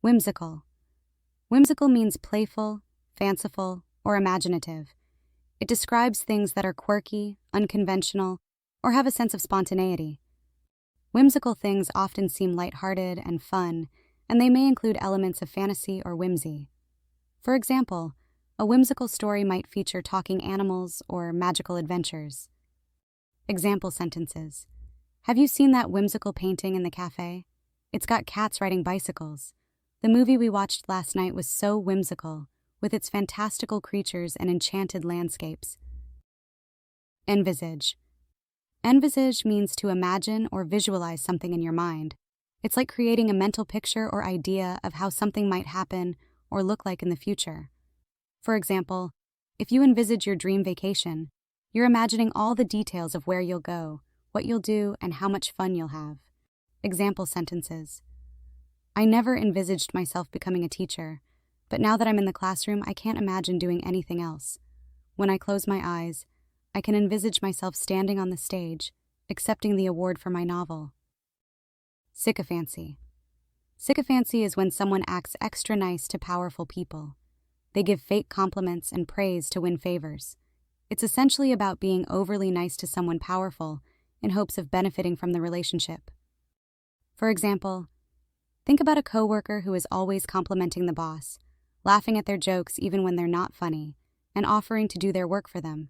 Whimsical. Whimsical means playful, fanciful, or imaginative. It describes things that are quirky, unconventional, or have a sense of spontaneity. Whimsical things often seem lighthearted and fun, and they may include elements of fantasy or whimsy. For example, a whimsical story might feature talking animals or magical adventures. Example sentences. Have you seen that whimsical painting in the cafe? It's got cats riding bicycles. The movie we watched last night was so whimsical, with its fantastical creatures and enchanted landscapes. Envisage. Envisage means to imagine or visualize something in your mind. It's like creating a mental picture or idea of how something might happen or look like in the future. For example, if you envisage your dream vacation, you're imagining all the details of where you'll go, what you'll do, and how much fun you'll have. Example sentences. I never envisaged myself becoming a teacher, but now that I'm in the classroom, I can't imagine doing anything else. When I close my eyes, I can envisage myself standing on the stage, accepting the award for my novel. Sycophancy. Sycophancy is when someone acts extra nice to powerful people. They give fake compliments and praise to win favors. It's essentially about being overly nice to someone powerful in hopes of benefiting from the relationship. For example, think about a coworker who is always complimenting the boss, laughing at their jokes even when they're not funny, and offering to do their work for them.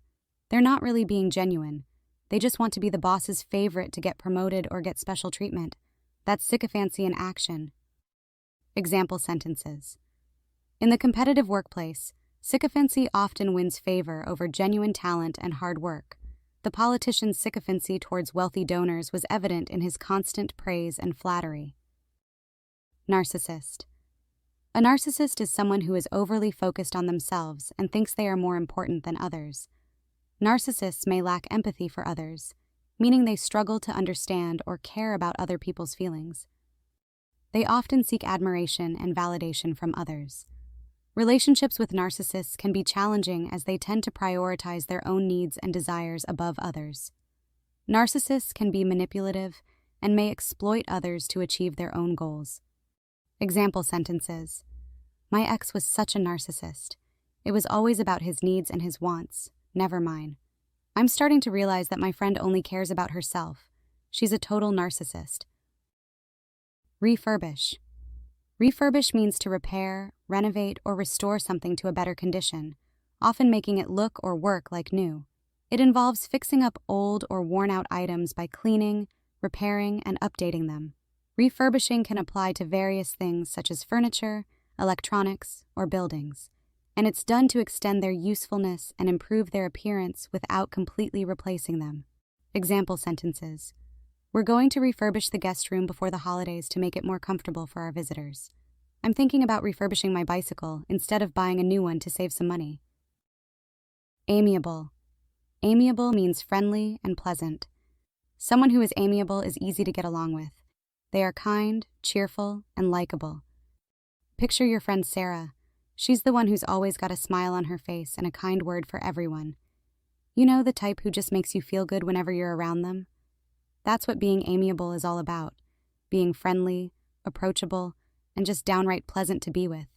They're not really being genuine. They just want to be the boss's favorite to get promoted or get special treatment. That's sycophancy in action. Example sentences. In the competitive workplace, sycophancy often wins favor over genuine talent and hard work. The politician's sycophancy towards wealthy donors was evident in his constant praise and flattery. Narcissist. A narcissist is someone who is overly focused on themselves and thinks they are more important than others. Narcissists may lack empathy for others, meaning they struggle to understand or care about other people's feelings. They often seek admiration and validation from others. Relationships with narcissists can be challenging as they tend to prioritize their own needs and desires above others. Narcissists can be manipulative and may exploit others to achieve their own goals. Example sentences. My ex was such a narcissist. It was always about his needs and his wants, never mine. I'm starting to realize that my friend only cares about herself. She's a total narcissist. Refurbish. Refurbish means to repair, renovate, or restore something to a better condition, often making it look or work like new. It involves fixing up old or worn-out items by cleaning, repairing, and updating them. Refurbishing can apply to various things such as furniture, electronics, or buildings, and it's done to extend their usefulness and improve their appearance without completely replacing them. Example sentences. We're going to refurbish the guest room before the holidays to make it more comfortable for our visitors. I'm thinking about refurbishing my bicycle instead of buying a new one to save some money. Amiable. Amiable means friendly and pleasant. Someone who is amiable is easy to get along with. They are kind, cheerful, and likable. Picture your friend Sarah. She's the one who's always got a smile on her face and a kind word for everyone. You know, the type who just makes you feel good whenever you're around them? That's what being amiable is all about. Being friendly, approachable, and just downright pleasant to be with.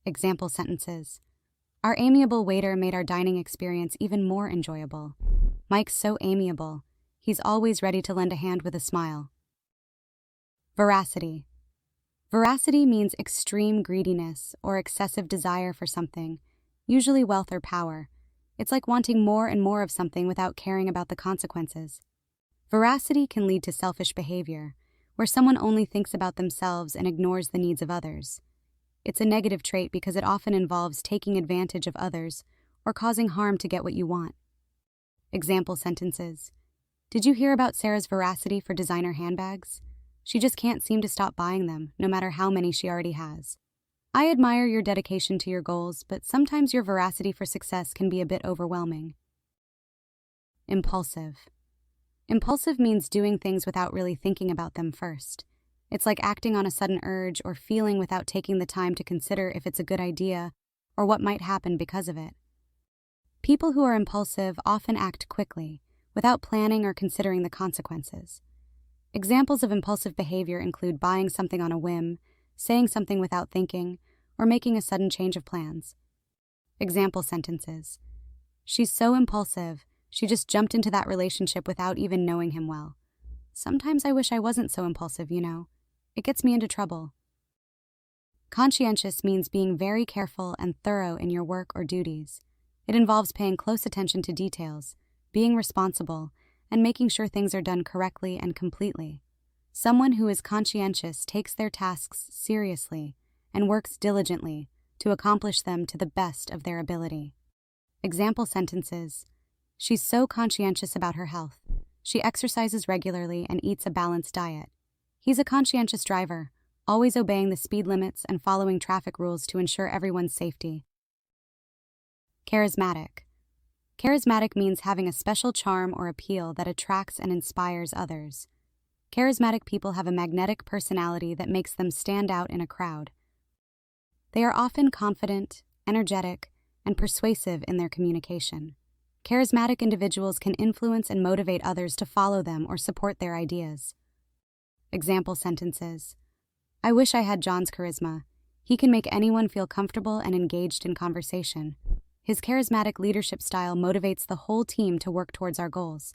Example sentences. Our amiable waiter made our dining experience even more enjoyable. Mike's so amiable. He's always ready to lend a hand with a smile. Veracity. Veracity means extreme greediness or excessive desire for something, usually wealth or power. It's like wanting more and more of something without caring about the consequences. Veracity can lead to selfish behavior, where someone only thinks about themselves and ignores the needs of others. It's a negative trait because it often involves taking advantage of others or causing harm to get what you want. Example sentences. Did you hear about Sarah's veracity for designer handbags? She just can't seem to stop buying them, no matter how many she already has. I admire your dedication to your goals, but sometimes your veracity for success can be a bit overwhelming. Impulsive. Impulsive means doing things without really thinking about them first. It's like acting on a sudden urge or feeling without taking the time to consider if it's a good idea or what might happen because of it. People who are impulsive often act quickly, without planning or considering the consequences. Examples of impulsive behavior include buying something on a whim, saying something without thinking, or making a sudden change of plans. Example sentences. She's so impulsive, she just jumped into that relationship without even knowing him well. Sometimes I wish I wasn't so impulsive, you know. It gets me into trouble. Conscientious means being very careful and thorough in your work or duties. It involves paying close attention to details, being responsible, and making sure things are done correctly and completely. Someone who is conscientious takes their tasks seriously and works diligently to accomplish them to the best of their ability. Example sentences. She's so conscientious about her health. She exercises regularly and eats a balanced diet. He's a conscientious driver, always obeying the speed limits and following traffic rules to ensure everyone's safety. Charismatic. Charismatic means having a special charm or appeal that attracts and inspires others. Charismatic people have a magnetic personality that makes them stand out in a crowd. They are often confident, energetic, and persuasive in their communication. Charismatic individuals can influence and motivate others to follow them or support their ideas. Example sentences. I wish I had John's charisma. He can make anyone feel comfortable and engaged in conversation. His charismatic leadership style motivates the whole team to work towards our goals.